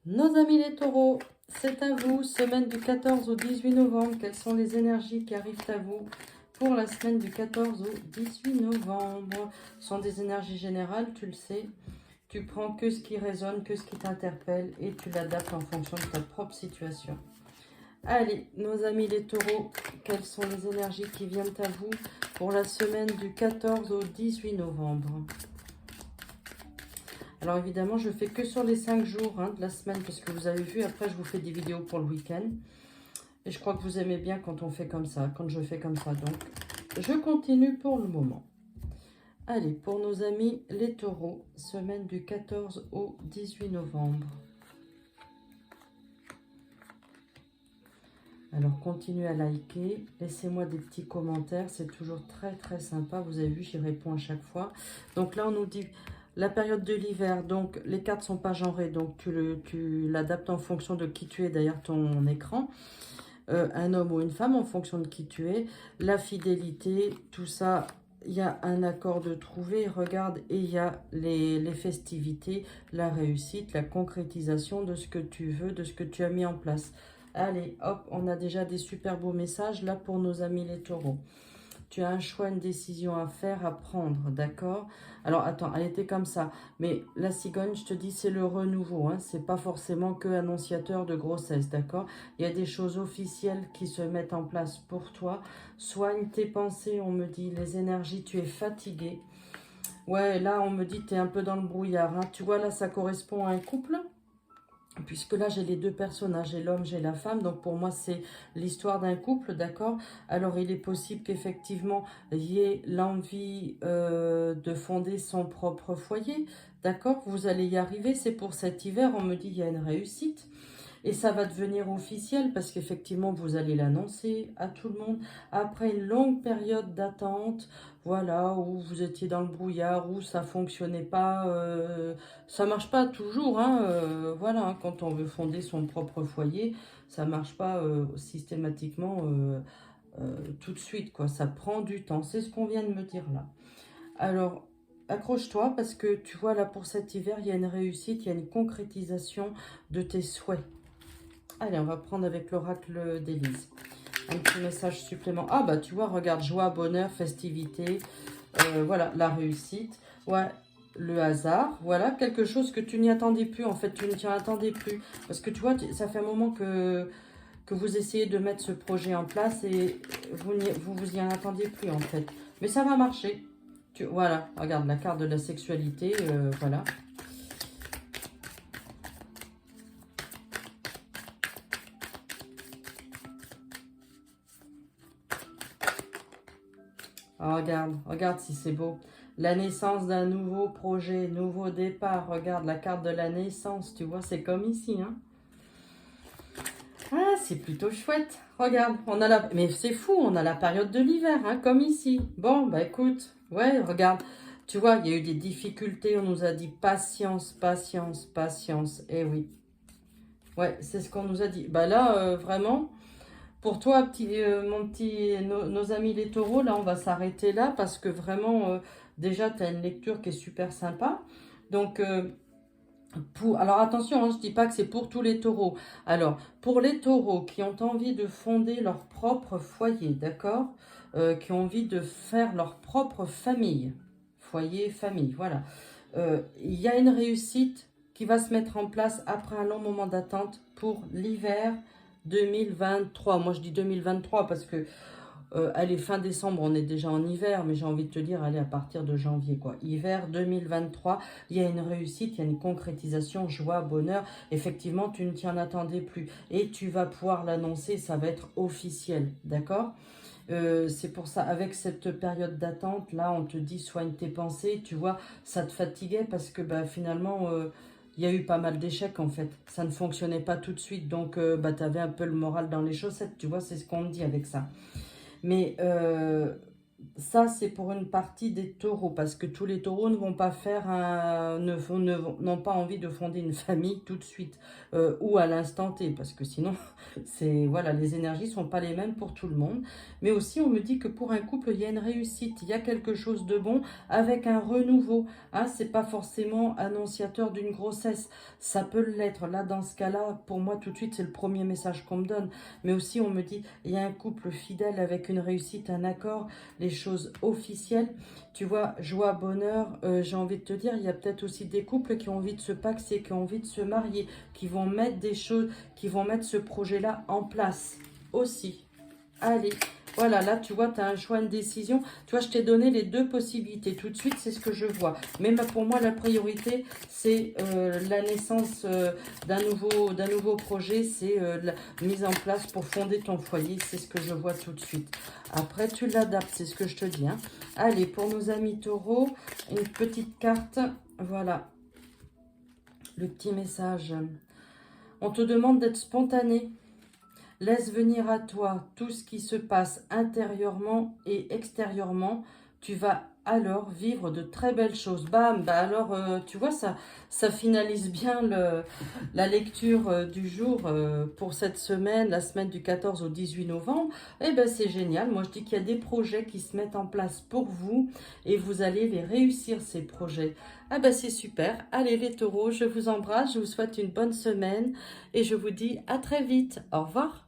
Nos amis les taureaux, c'est à vous, semaine du 14 au 18 novembre. Quelles sont les énergies qui arrivent à vous pour la semaine du 14 au 18 novembre? Ce sont des énergies générales, tu le sais. Tu prends que ce qui résonne, que ce qui t'interpelle et tu l'adaptes en fonction de ta propre situation. Allez, nos amis les taureaux, quelles sont les énergies qui viennent à vous pour la semaine du 14 au 18 novembre? Alors évidemment, je fais que sur les 5 jours de la semaine parce que vous avez vu, après je vous fais des vidéos pour le week-end. Et je crois que vous aimez bien quand on fait comme ça, quand je fais comme ça. Donc, je continue pour le moment. Allez, pour nos amis les taureaux, semaine du 14 au 18 novembre. Alors, continuez à liker, laissez-moi des petits commentaires, c'est toujours très très sympa. Vous avez vu, j'y réponds à chaque fois. Donc là, on nous dit la période de l'hiver, donc les cartes ne sont pas genrées, donc tu l'adaptes en fonction de qui tu es derrière ton écran. Un homme ou une femme en fonction de qui tu es. La fidélité, tout ça, il y a un accord de trouver. Regarde, et il y a les festivités, la réussite, la concrétisation de ce que tu veux, de ce que tu as mis en place. Allez, hop, on a déjà des super beaux messages là pour nos amis les taureaux. Tu as un choix, une décision à faire, à prendre, d'accord? Alors, attends, elle était comme ça. Mais la cigogne, je te dis, c'est le renouveau. C'est pas forcément que annonciateur de grossesse, d'accord? Il y a des choses officielles qui se mettent en place pour toi. Soigne tes pensées, on me dit, les énergies, tu es fatigué. Ouais, là, on me dit, tu es un peu dans le brouillard. Tu vois, là, ça correspond à un couple. Puisque là, j'ai les deux personnages, j'ai l'homme, j'ai la femme. Donc, pour moi, c'est l'histoire d'un couple, d'accord? Alors, il est possible qu'effectivement, il y ait l'envie de fonder son propre foyer, d'accord? Vous allez y arriver. C'est pour cet hiver, on me dit, il y a une réussite. Et ça va devenir officiel parce qu'effectivement, vous allez l'annoncer à tout le monde. Après une longue période d'attente, voilà, où vous étiez dans le brouillard, où ça fonctionnait pas, ça marche pas toujours, voilà, quand on veut fonder son propre foyer, ça marche pas systématiquement tout de suite, quoi. Ça prend du temps, c'est ce qu'on vient de me dire là. Alors, accroche-toi parce que tu vois, là, pour cet hiver, il y a une réussite, il y a une concrétisation de tes souhaits. Allez, on va prendre avec l'oracle d'Élise. Un petit message supplément. Ah bah tu vois, regarde, joie, bonheur, festivité, voilà, la réussite. Ouais, le hasard, voilà, quelque chose que tu n'y attendais plus, en fait, tu ne t'y attendais plus. Parce que tu vois, ça fait un moment que vous essayez de mettre ce projet en place et vous y en attendiez plus, en fait. Mais ça va marcher. Voilà, regarde, la carte de la sexualité, voilà. Ah, regarde, regarde si c'est beau. La naissance d'un nouveau projet, nouveau départ. Regarde la carte de la naissance, tu vois, c'est comme ici. Ah, c'est plutôt chouette. Regarde, on a la... Mais c'est fou, on a la période de l'hiver, comme ici. Bon, bah écoute, ouais, regarde. Tu vois, il y a eu des difficultés, on nous a dit patience, patience, patience. Eh oui. Ouais, c'est ce qu'on nous a dit. Bah là, vraiment... Pour toi, nos amis les taureaux, là, on va s'arrêter là parce que vraiment, déjà, tu as une lecture qui est super sympa. Donc, alors attention, je ne dis pas que c'est pour tous les taureaux. Alors, pour les taureaux qui ont envie de fonder leur propre foyer, d'accord? Qui ont envie de faire leur propre famille, foyer, famille, voilà. Il y a une réussite qui va se mettre en place après un long moment d'attente pour l'hiver 2023. Moi, je dis 2023 parce que, allez, fin décembre, on est déjà en hiver, mais j'ai envie de te dire, allez, à partir de janvier, quoi. Hiver 2023, il y a une réussite, il y a une concrétisation, joie, bonheur. Effectivement, tu ne t'y en attendais plus. Et tu vas pouvoir l'annoncer, ça va être officiel, d'accord? C'est pour ça, avec cette période d'attente, là, on te dit soigne tes pensées, tu vois, ça te fatiguait parce que bah, finalement, il y a eu pas mal d'échecs en fait. Ça ne fonctionnait pas tout de suite, donc bah, tu avais un peu le moral dans les chaussettes, tu vois, c'est ce qu'on me dit avec ça. Mais ça, c'est pour une partie des taureaux, parce que tous les taureaux ne vont pas faire n'ont pas envie de fonder une famille tout de suite, ou à l'instant T, parce que sinon, voilà, les énergies sont pas les mêmes pour tout le monde. Mais aussi, on me dit que pour un couple, il y a une réussite, il y a quelque chose de bon avec un renouveau. Hein, c'est pas forcément annonciateur d'une grossesse, ça peut l'être. Là, dans ce cas-là, pour moi, tout de suite, c'est le premier message qu'on me donne. Mais aussi, on me dit, il y a un couple fidèle avec une réussite, un accord, les choses officielles. Tu vois, joie, bonheur, j'ai envie de te dire, il y a peut-être aussi des couples qui ont envie de se paxer, qui ont envie de se marier, qui vont mettre des choses, qui vont mettre ce projet-là en place aussi. Allez, voilà, là, tu vois, tu as un choix, une décision. Tu vois, je t'ai donné les deux possibilités. Tout de suite, c'est ce que je vois. Mais pour moi, la priorité, c'est la naissance d'un nouveau projet. C'est la mise en place pour fonder ton foyer. C'est ce que je vois tout de suite. Après, tu l'adaptes, c'est ce que je te dis. Hein. Allez, pour nos amis taureaux, une petite carte. Voilà, le petit message. On te demande d'être spontané. Laisse venir à toi tout ce qui se passe intérieurement et extérieurement. Tu vas alors vivre de très belles choses. Bam, bah alors, tu vois, ça finalise bien la lecture du jour pour cette semaine, la semaine du 14 au 18 novembre. Eh ben, c'est génial. Moi, je dis qu'il y a des projets qui se mettent en place pour vous et vous allez les réussir, ces projets. Ah ben, c'est super. Allez, les taureaux, je vous embrasse. Je vous souhaite une bonne semaine et je vous dis à très vite. Au revoir.